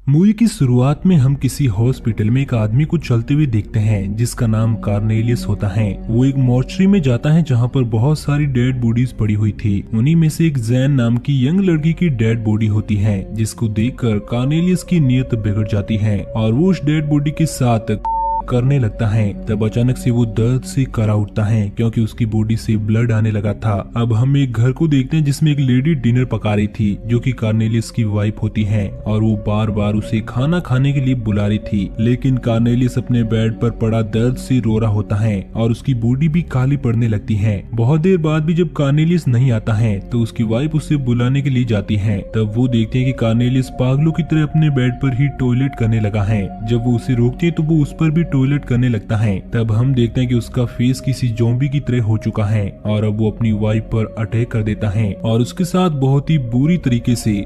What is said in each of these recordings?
Movie की शुरुआत में हम किसी हॉस्पिटल में एक आदमी को चलते हुए देखते हैं जिसका नाम कार्नेलियस होता है। वो एक मॉर्चरी में जाता है जहाँ पर बहुत सारी डेड बॉडीज पड़ी हुई थी। उन्हीं में से एक जैन नाम की यंग लड़की की डेड बॉडी होती है जिसको देखकर कार्नेलियस की नीयत बिगड़ जाती है और वो उस डेड बॉडी के साथ करने लगता है। तब अचानक से वो दर्द से करा उठता है क्योंकि उसकी बॉडी से ब्लड आने लगा था। अब हम एक घर को देखते हैं जिसमें एक लेडी डिनर पका रही थी जो कि कार्नेलियस की वाइफ होती है और वो बार बार उसे खाना खाने के लिए बुला रही थी, लेकिन कार्नेलियस अपने बेड पर पड़ा दर्द से रो रहा होता है और उसकी बॉडी भी काली पड़ने लगती है। बहुत देर बाद भी जब कार्नेलियस नहीं आता है तो उसकी वाइफ उसे बुलाने के लिए जाती है। तब वो देखते हैं कि कार्नेलियस पागलों की तरह अपने बेड पर ही टॉयलेट करने लगा है। जब वो उसे रोकती है तो वो उस पर भी टॉयलेट करने लगता है। तब हम देखते हैं कि उसका फेस किसी ज़ॉम्बी की तरह हो चुका है और अब वो अपनी वाइफ पर अटैक कर देता है और उसके साथ बहुत ही बुरी तरीके से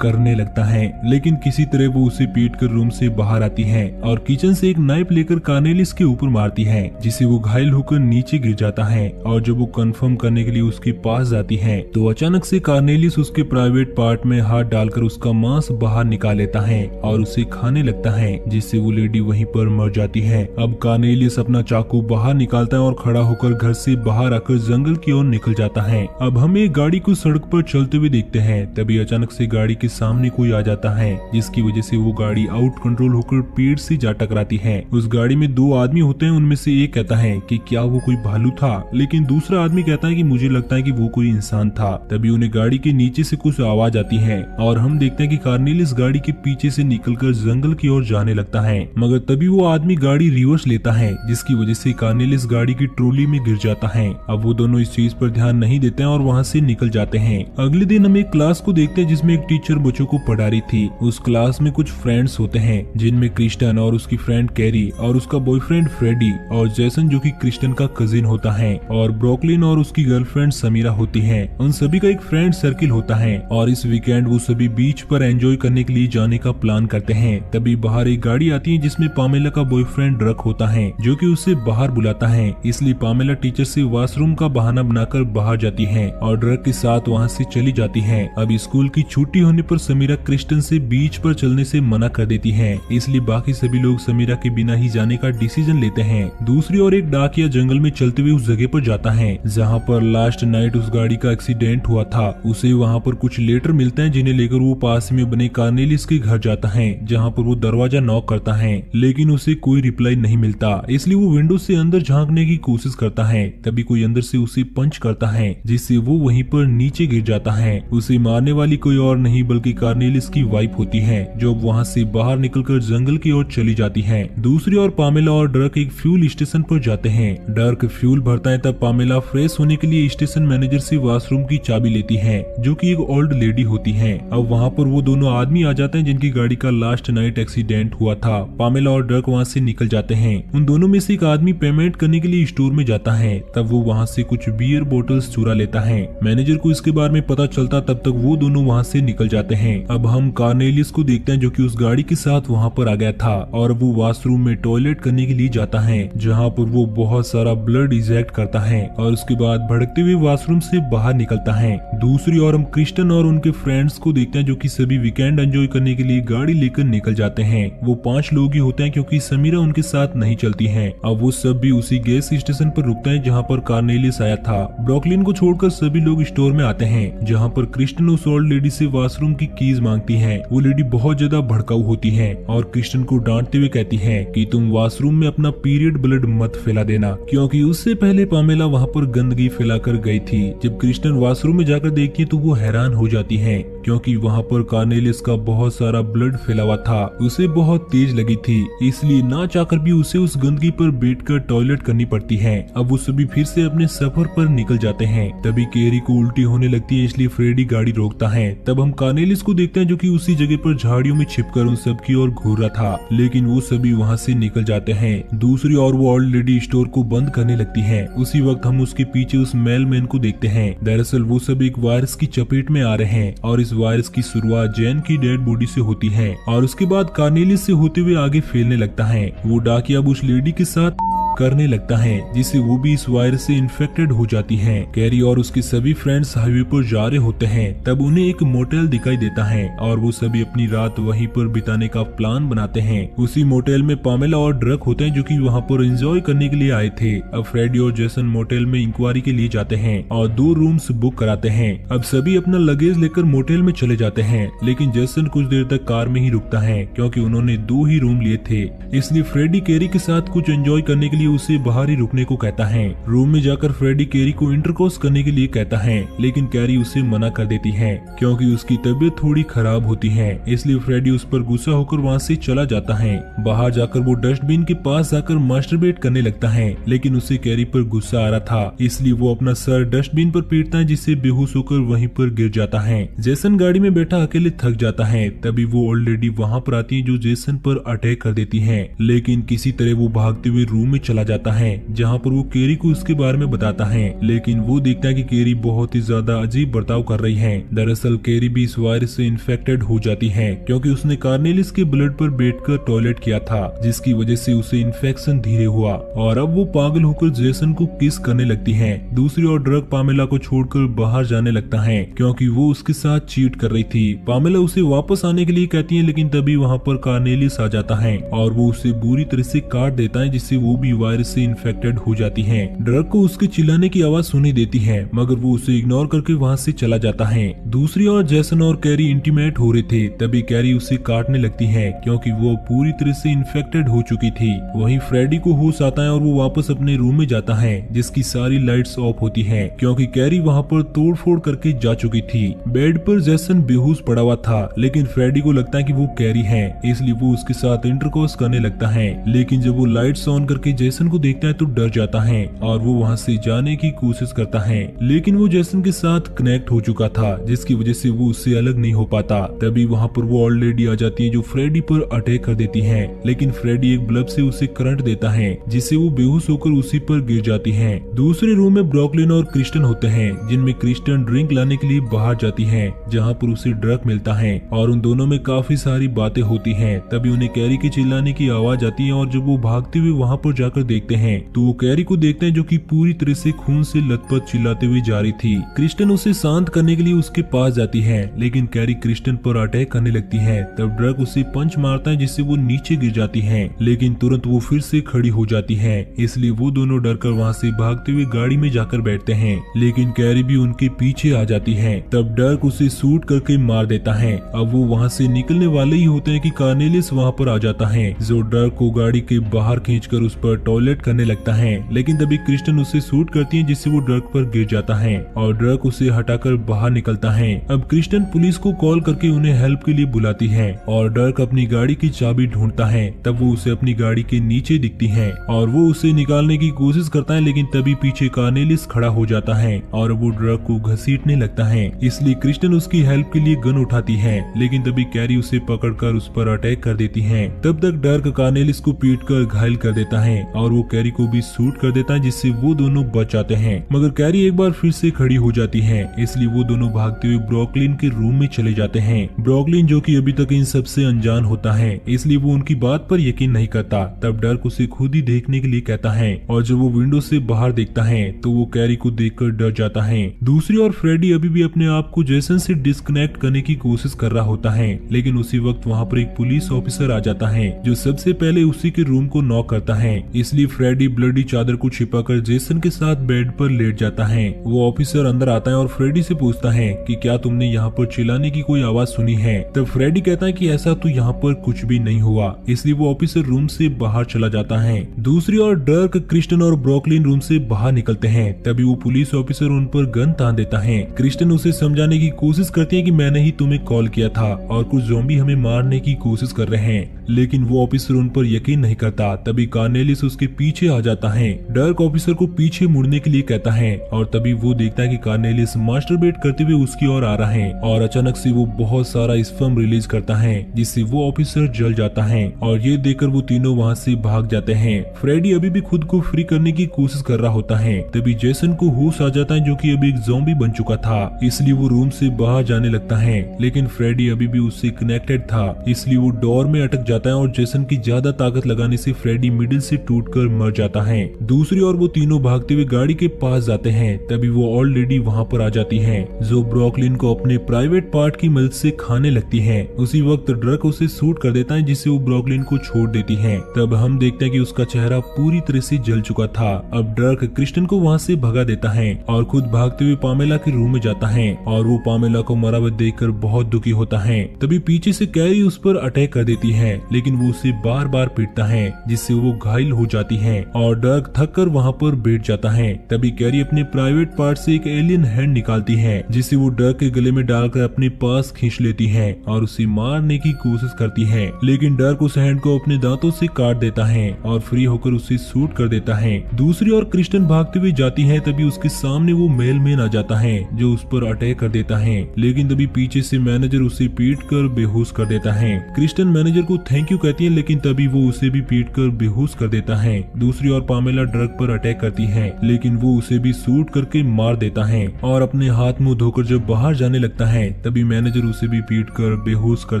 करने लगता है, लेकिन किसी तरह वो उसे पीट कर रूम से बाहर आती है और किचन से एक नाइफ लेकर कार्नेलियस के ऊपर मारती है जिसे वो घायल होकर नीचे गिर जाता है। और जब वो कंफर्म करने के लिए उसके पास जाती है तो अचानक से कार्नेलियस उसके प्राइवेट पार्ट में हाथ डालकर उसका मांस बाहर निकाल लेता है और उसे खाने लगता है, जिससे वो लेडी वहीं पर मर जाती है। अब कार्नेलियस अपना चाकू बाहर निकालता है और खड़ा होकर घर से बाहर आकर जंगल की ओर निकल जाता है। अब हम एक गाड़ी को सड़क पर चलते हुए देखते हैं। तभी अचानक से गाड़ी के सामने कोई आ जाता है जिसकी वजह से वो गाड़ी आउट कंट्रोल होकर पेड़ से जा टकराती है। उस गाड़ी में दो आदमी होते हैं, उनमें से एक कहता है कि क्या वो कोई भालू था, लेकिन दूसरा आदमी कहता है कि मुझे लगता है कि वो कोई इंसान था। तभी उन्हें गाड़ी के नीचे से कुछ आवाज आती है और हम देखते हैं कि कार्नेलियस गाड़ी के पीछे से निकलकर जंगल की ओर जाने लगता है, मगर तभी वो आदमी गाड़ी रिवर्स लेता है जिसकी वजह से कार्नेलियस गाड़ी की ट्रॉली में गिर जाता है। अब वो दोनों इस चीज पर ध्यान नहीं देते हैं और वहाँ से निकल जाते हैं। अगले दिन हम एक क्लास को देखते हैं जिसमें एक टीचर बच्चों को पढ़ा रही थी। उस क्लास में कुछ फ्रेंड्स होते हैं जिनमें क्रिस्टन और उसकी फ्रेंड कैरी और उसका बॉयफ्रेंड फ्रेडी और जैसन जो कि क्रिस्टन का कजिन होता है और ब्रोकलिन और उसकी गर्लफ्रेंड समीरा होती है। उन सभी का एक फ्रेंड सर्किल होता है और इस वीकेंड वो सभी बीच पर एंजॉय करने के लिए जाने का प्लान करते हैं। तभी बाहर एक गाड़ी आती है जिसमें पामेला का बॉयफ्रेंड रक होता है जो कि उसे बाहर बुलाता है, इसलिए पामेला टीचर से वॉशरूम का बहाना बनाकर बाहर जाती है और ड्रग के साथ वहाँ से चली जाती है। अब स्कूल की छुट्टी होने पर समीरा क्रिस्टन से बीच पर चलने से मना कर देती है, इसलिए बाकी सभी लोग समीरा के बिना ही जाने का डिसीजन लेते हैं। दूसरी ओर एक डाकिया जंगल में चलते हुए उस जगह पर जाता है जहाँ पर लास्ट नाइट उस गाड़ी का एक्सीडेंट हुआ था। उसे वहाँ पर कुछ लेटर मिलते हैं जिन्हें लेकर वो पास में बने कार्नेलियस के घर जाता है जहाँ पर वो दरवाजा नॉक करता है, लेकिन उसे कोई रिप्लाई नहीं मिलता, इसलिए वो विंडो से अंदर झांकने की कोशिश करता है। तभी कोई अंदर से उसे पंच करता है जिससे वो वहीं पर नीचे गिर जाता है। उसे मारने वाली कोई और नहीं बल्कि कार्नेलियस की वाइफ होती है जो वहाँ से बाहर निकलकर जंगल की ओर चली जाती है। दूसरी ओर पामेला और डर्क एक फ्यूल स्टेशन पर जाते हैं। डर्क फ्यूल भरता है, तब पामेला फ्रेश होने के लिए स्टेशन मैनेजर से वॉशरूम की चाबी लेती है जो कि एक ओल्ड लेडी होती है। अब वहाँ पर वो दोनों आदमी आ जाते हैं जिनकी गाड़ी का लास्ट नाइट एक्सीडेंट हुआ था। पामेला और डर्क वहाँ से निकल जाते हैं। उन दोनों में से एक आदमी पेमेंट करने के लिए स्टोर में जाता है, तब वो वहाँ से कुछ बियर बोतल्स चुरा लेता है। मैनेजर को इसके बारे में पता चलता तब तक वो दोनों वहाँ से निकल जाते हैं। अब हम कार्नेलियस को देखते हैं जो कि उस गाड़ी के साथ वहाँ पर आ गया था और वो वॉशरूम में टॉयलेट करने के लिए जाता है जहाँ पर वो बहुत सारा ब्लड इजेक्ट करता है और उसके बाद भड़कते हुए वॉशरूम से बाहर निकलता है। दूसरी ओर हम क्रिस्टन और उनके फ्रेंड्स को देखते हैं जो कि सभी वीकेंड एंजॉय करने के लिए गाड़ी लेकर निकल जाते हैं। वो 5 लोग ही होते हैं क्योंकि समीरा उनके साथ नहीं चलती है। अब वो सब भी उसी गैस स्टेशन पर रुकते हैं जहाँ पर कार्नेलियस आया था। ब्रोकलिन को छोड़कर सभी लोग स्टोर में आते हैं जहाँ पर क्रिस्टन उस ओल्ड लेडी से वॉशरूम की कीज मांगती है। वो लेडी बहुत ज्यादा भड़काऊ होती है और क्रिस्टन को डांटते हुए कहती है कि तुम वॉशरूम में अपना पीरियड ब्लड मत फैला देना, क्योंकि उससे पहले पामेला वहाँ पर गंदगी फैलाकर गई थी। जब क्रिस्टन वॉशरूम में जाकर देखती है तो वो हैरान हो जाती है क्योंकि वहाँ पर कार्नेलियस का बहुत सारा ब्लड फैला हुआ था। उसे बहुत तेज लगी थी, इसलिए ना चाहकर भी उसे उस गंदगी पर बैठकर टॉयलेट करनी पड़ती है। अब वो सभी फिर से अपने सफर पर निकल जाते हैं। तभी कैरी को उल्टी होने लगती है, इसलिए फ्रेडी गाड़ी रोकता है। तब हम कार्नेलियस को देखते हैं जो कि उसी जगह पर झाड़ियों में छिपकर उन सब की ओर घूर रहा था, लेकिन वो सभी वहाँ से निकल जाते हैं। दूसरी ओर वो ओल्ड लेडी स्टोर को बंद करने लगती है। उसी वक्त हम उसके पीछे उस मेलमैन को देखते हैं। दरअसल वो सब एक वायरस की चपेट में आ रहे हैं और इस वायरस की शुरुआत जैन की डेड बॉडी से होती है और उसके बाद कार्नेलियस से होते हुए आगे फैलने लगता है। वो डाकिया अब उस लेडी के साथ करने लगता है, जिससे वो भी इस वायरस से इन्फेक्टेड हो जाती है। कैरी और उसके सभी फ्रेंड्स हाईवे पर जा रहे होते हैं, तब उन्हें एक मोटेल दिखाई देता है और वो सभी अपनी रात वहीं पर बिताने का प्लान बनाते हैं। उसी मोटेल में पामेला और ड्रक होते हैं जो कि वहाँ पर एंजॉय करने के लिए आए थे। अब फ्रेडी और जेसन मोटेल में इंक्वायरी के लिए जाते हैं और 2 रूम्स बुक कराते हैं। अब सभी अपना लगेज लेकर मोटेल में चले जाते हैं, लेकिन जेसन कुछ देर तक कार में ही रुकता है क्योंकि उन्होंने 2 ही रूम लिए थे। इसलिए फ्रेडी कैरी के साथ कुछ एंजॉय करने के लिए उसे बाहर ही रुकने को कहता है। रूम में जाकर फ्रेडी कैरी को इंटरकोर्स करने के लिए कहता है, लेकिन कैरी उसे मना कर देती है क्योंकि उसकी तबीयत थोड़ी खराब होती है। इसलिए फ्रेडी उस पर गुस्सा होकर वहाँ से चला जाता है। बाहर जाकर वो डस्टबिन के पास जाकर मास्टरबेट करने लगता है, लेकिन उसे कैरी पर गुस्सा आ रहा था, इसलिए वो अपना सर डस्टबिन पर पीटता है, जिससे बेहोश होकर वहीं पर गिर जाता है। जेसन गाड़ी में बैठा अकेले थक जाता है। तभी वो ओल्ड लेडी वहाँ पर आती है जो जेसन पर अटैक कर देती है, लेकिन किसी तरह वो भागते हुए रूम में चला जाता है जहाँ पर वो कैरी को उसके बारे में बताता है। लेकिन वो देखता है कि कैरी बहुत ही ज्यादा अजीब बर्ताव कर रही है। दरअसल कैरी भी इस वायरस से इन्फेक्टेड हो जाती है क्योंकि उसने कार्नेलिस के ब्लड पर बैठकर टॉयलेट किया था, जिसकी वजह से उसे इन्फेक्शन धीरे हुआ और अब वो पागल होकर जेसन को किस करने लगती है। दूसरी ओर ड्रग पामेला को छोड़कर बाहर जाने लगता है क्योंकि वो उसके साथ चीट कर रही थी। पामेला उसे वापस आने के लिए कहती है, लेकिन तभी वहाँ पर कार्नेलिस आ जाता है और वो उसे बुरी तरह से काट देता है, जिससे वो भी वायरस से इन्फेक्टेड हो जाती है। ड्रग को उसके चिल्लाने की आवाज सुनी देती है, मगर वो उसे इग्नोर करके वहाँ से चला जाता है। दूसरी ओर जेसन और कैरी इंटीमेट हो रहे थे, तभी कैरी उसे काटने लगती है क्योंकि वो पूरी तरह से इन्फेक्टेड हो चुकी थी। वहीं फ्रेडी को होश आता है और वो वापस अपने रूम में जाता है, जिसकी सारी लाइट्स ऑफ होती हैं क्योंकि कैरी वहाँ पर तोड़फोड़ करके जा चुकी थी। बेड पर जेसन बेहोश पड़ा हुआ था, लेकिन फ्रेडी को लगता है कि वो कैरी है, इसलिए वो उसके साथ इंटरकोर्स करने लगता है। लेकिन जब वो लाइट्स ऑन करके जेसन को देखता है तो डर जाता है और वो वहाँ से जाने की कोशिश करता है, लेकिन वो जेसन के साथ कनेक्ट हो चुका था, जिसकी वजह से वो उससे अलग नहीं हो पाता। तभी वहाँ पर वो ओल्ड लेडी आ जाती है जो फ्रेडी पर अटैक कर देती है, लेकिन फ्रेडी एक बल्ब से उसे करंट देता है, जिससे वो बेहोश होकर उसी पर गिर जाती है। दूसरे रूम में ब्रोकलिन और क्रिस्टन होते हैं, जिनमें क्रिस्टन ड्रिंक लाने के लिए बाहर जाती है, जहाँ पर उसे ड्रग मिलता है और उन दोनों में काफी सारी बातें होती हैं। तभी उन्हें कैरी के चिल्लाने की आवाज आती है और जब वो भागते हुए वहाँ पर जाकर देखते हैं तो वो कैरी को देखते हैं जो कि पूरी तरह से खून से लथपथ चिल्लाते हुए जा रही थी। क्रिस्टन उसे शांत करने के लिए उसके पास जाती है, लेकिन कैरी क्रिस्टन पर अटैक करने लगती है। तब ड्रग उसे पंच मारता है, जिससे वो नीचे गिर जाती है, लेकिन तुरंत वो फिर से खड़ी हो जाती है। इसलिए वो दोनों डरकर वहाँ से भागते हुए गाड़ी में जाकर बैठते हैं, लेकिन कैरी भी उनके पीछे आ जाती है। तब डर्क उसे शूट करके मार देता है। अब वो वहाँ से निकलने वाले ही होते हैं कि कार्नेलिस वहाँ पर आ जाता है, जो डर्क को गाड़ी के बाहर खींचकर उस पर टॉयलेट करने लगता है, लेकिन तभी क्रिस्टन उसे शूट करती है, जिससे वो डर्क पर गिर जाता है और डर्क उसे हटाकर बाहर निकलता है। अब क्रिस्टन पुलिस को कॉल करके उन्हें हेल्प के लिए बुलाती है और डर्क अपनी गाड़ी की चाबी ढूंढता है। तब वो उसे अपनी गाड़ी के नीचे दिखती है और वो उसे निकालने की कोशिश करता है, लेकिन तभी पीछे कार्नेलिस खड़ा हो जाता है और वो डर्क को घसीटने लगता है। इसलिए क्रिस्टन उसकी हेल्प के लिए गन उठाती है, लेकिन तभी कैरी उसे पकड़कर उस पर अटैक कर देती है। तब तक डर्क कार्नेलिस को पीटकर घायल कर देता है और वो कैरी को भी शूट कर देता है, जिससे वो दोनों बच जाते हैं। मगर कैरी एक बार फिर से खड़ी हो जाती है, इसलिए वो दोनों भागते हुए ब्रोकलिन के रूम में चले जाते हैं। ब्रोकलिन जो कि अभी तक इन सबसे अनजान होता है, इसलिए वो उनकी बात पर यकीन नहीं करता। तब डर्क उसे खुद ही देखने के लिए कहता है और जब वो विंडो से बाहर देखता है तो वो कैरी को देखकर डर जाता है। दूसरी ओर फ्रेडी अभी भी अपने आप को जेसन से डिस्कनेक्ट करने की कोशिश कर रहा होता है, लेकिन उसी वक्त वहाँ पर एक पुलिस ऑफिसर आ जाता है जो सबसे पहले उसी के रूम को नॉक करता है। इसलिए फ्रेडी ब्लडी चादर को छिपाकर जेसन के साथ बेड पर लेट जाता है। वो ऑफिसर अंदर आता है और फ्रेडी से पूछता है कि क्या तुमने यहाँ पर चिल्लाने की कोई आवाज सुनी है। तब फ्रेडी कहता है कि ऐसा तो यहाँ पर कुछ भी नहीं हुआ, इसलिए वो ऑफिसर रूम से बाहर चला जाता है। दूसरी ओर डर्क, क्रिस्टन और ब्रोकलिन रूम से बाहर निकलते हैं। तभी वो पुलिस ऑफिसर उन पर गन तान देता है। क्रिस्टन उसे समझाने की कोशिश करती है कि मैंने ही तुम्हें कॉल किया था और कुछ ज़ॉम्बी हमें मारने की कोशिश कर रहे हैं, लेकिन वो ऑफिसर उन पर यकीन नहीं करता। तभी कार्नेलिस उसके पीछे आ जाता है। डर्क ऑफिसर को पीछे मुड़ने के लिए कहता है और तभी वो देखता है कि कार्नेलिस मास्टरबेट करते हुए उसकी ओर आ रहा है और अचानक से वो बहुत सारा स्पर्म रिलीज करता है, जिससे वो ऑफिसर जल जाता है और ये देखकर वो तीनों वहाँ से भाग जाते हैं। फ्रेडी अभी भी खुद को फ्री करने की कोशिश कर रहा होता है। तभी जेसन को होश आ जाता है जो कि अभी एक ज़ॉम्बी बन चुका था, इसलिए वो रूम से बाहर जाने लगता है, लेकिन फ्रेडी अभी भी उससे कनेक्टेड था, इसलिए वो डोर में अटक जाता है और जेसन की ज्यादा ताकत लगाने से फ्रेडी मिडिल से टूट कर मर जाता है। दूसरी ओर वो तीनों भागते हुए गाड़ी के पास जाते हैं, तभी वो ओल्ड लेडी वहाँ पर आ जाती है, जो ब्रॉकलिन को अपने प्राइवेट पार्ट की मदद से खाने लगती है। उसी वक्त ड्रक उसे शूट कर देता है, जिससे वो ब्रॉकलिन को छोड़ देती है। तब हम देखते हैं कि उसका चेहरा पूरी तरह से जल चुका था। अब ड्रक क्रिस्टन को वहाँ से भगा देता है और खुद भागते हुए पामेला के रूम में जाता है और वो पामेला को मरा हुआ देखकर बहुत दुखी होता है। तभी पीछे से कैरी उस पर अटैक कर देती है, लेकिन वो उसे बार बार पीटता है, जिससे वो घायल हो जाती है और ड्रक थक कर वहाँ पर बैठ जाता है। तभी कैरी अपने प्राइवेट पार्ट से एक एलियन हैंड निकालती है, जिसे वो ड्रक के गले में डालकर अपने पास खींच लेती है और उसे मारने की कोशिश करती है, लेकिन ड्रक उस हैंड को अपने दांतों से काट देता है और फ्री होकर उसे शूट कर देता है। दूसरी ओर क्रिस्टन भागते हुए जाती है, तभी उसके सामने वो मेलमैन आ जाता है, जो उस पर अटैक कर देता है, लेकिन तभी पीछे से मैनेजर उसे पीट कर बेहोश कर देता है। क्रिस्टन मैनेजर को थैंक यू कहती है, लेकिन तभी वो उसे भी पीट कर बेहोश कर देता है। दूसरी ओर पामेला ड्रग पर अटैक करती है, लेकिन वो उसे भी शूट करके मार देता है और अपने हाथ मुंह धोकर जब बाहर जाने लगता है, तभी मैनेजर उसे भी पीट कर बेहोश कर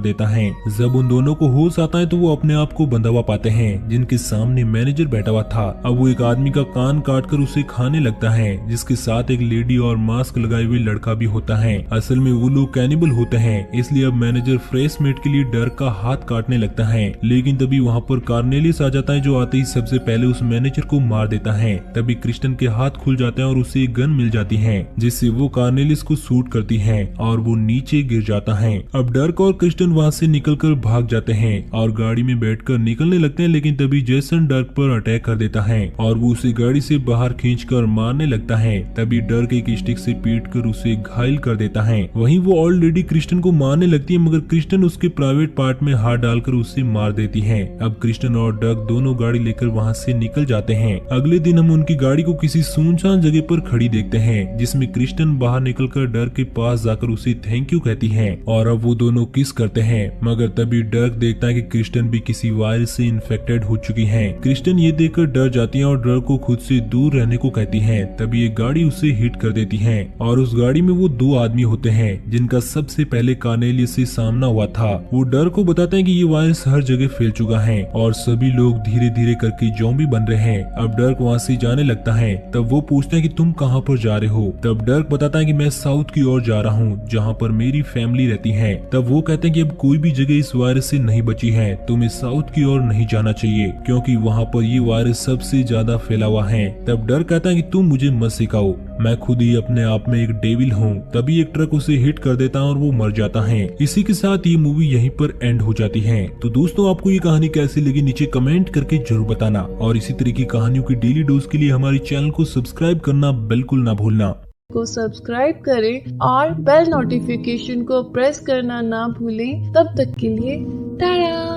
देता है। जब उन दोनों को होश आता है तो वो अपने आप को बंधा हुआ पाते हैं, जिनके सामने मैनेजर बैठा हुआ था। अब वो एक आदमी का कान काट कर उसे खाने लगता है, जिसके साथ एक लेडी और मास्क लगाए हुए लड़का भी होता है। असल में वो लोग कैनिबल होते हैं, इसलिए अब मैनेजर फ्रेश मीट के लिए डर का हाथ काटने लगता है, लेकिन तभी वहाँ पर कार्नेलियस आ जाता है, जो आते ही सबसे पहले उस मैनेजर को मार देता है। तभी क्रिस्टन के हाथ खुल जाते हैं और उसे एक गन मिल जाती है, जिससे वो कार्नेलियस को शूट करती है और वो नीचे गिर जाता है। अब डर्क और क्रिस्टन वहाँ से निकलकर भाग जाते हैं और गाड़ी में बैठकर निकलने लगते हैं, लेकिन तभी जेसन डर्क पर अटैक कर देता है और वो उसे गाड़ी से बाहर खींचकर मारने लगता है। तभी डर्क एक स्टिक से पीटकर उसे घायल कर देता है। वहीं वो ओल्ड लेडी क्रिस्टन को मारने लगती है, मगर क्रिस्टन उसके प्राइवेट पार्ट में हाथ डालकर उसे मार देती है। अब क्रिस्टन और डर्क दोनों गाड़ी लेकर वहाँ से निकल जाते हैं। अगले दिन हम उनकी गाड़ी को किसी सुनसान जगह पर खड़ी देखते हैं, जिसमें क्रिस्टन बाहर निकलकर डर्क के पास जाकर उसे थैंक यू कहती है और अब वो दोनों किस करते हैं। मगर तभी डर्क देखता है कि क्रिस्टन भी किसी वायरस से इन्फेक्टेड हो चुकी है। क्रिस्टन ये देखकर डर जाती है और डर्क को खुद से दूर रहने को कहती है। तभी एक गाड़ी उसे हिट कर देती है और उस गाड़ी में वो दो आदमी होते हैं, जिनका सबसे पहले कार्नेलियस से सामना हुआ था। वो डर्क को बताते हैं कि ये वायरस हर जगह फैल चुका है और सभी लोग धीरे धीरे करके ज़ॉम्बी बन रहे हैं। अब डर्क वहाँ से जाने लगता है। तब वो पूछते हैं कि तुम कहाँ पर जा रहे हो। तब डर्क बताता है कि मैं साउथ की ओर जा रहा हूँ, जहाँ पर मेरी फैमिली रहती है। तब वो कहते हैं कि अब कोई भी जगह इस वायरस से नहीं बची है, तुम्हें साउथ की ओर नहीं जाना चाहिए, क्योंकि वहाँ पर ये वायरस सबसे ज्यादा फैला हुआ है। तब डर्क कहता है कि तुम मुझे मत सिखाओ, मैं खुद ही अपने आप में एक डेविल हूँ। तभी एक ट्रक उसे हिट कर देता है और वो मर जाता है। इसी के साथ ये मूवी यहीं पर एंड हो जाती है। तो दोस्तों, आपको ये कहानी कैसी लगी नीचे कमेंट करके जरूर बताना और इसी तरह की कहानियों की डेली डोज के लिए हमारे चैनल को सब्सक्राइब करना बिल्कुल ना भूलना। को सब्सक्राइब करें और बेल नोटिफिकेशन को प्रेस करना ना भूलें। तब तक के लिए टाटा।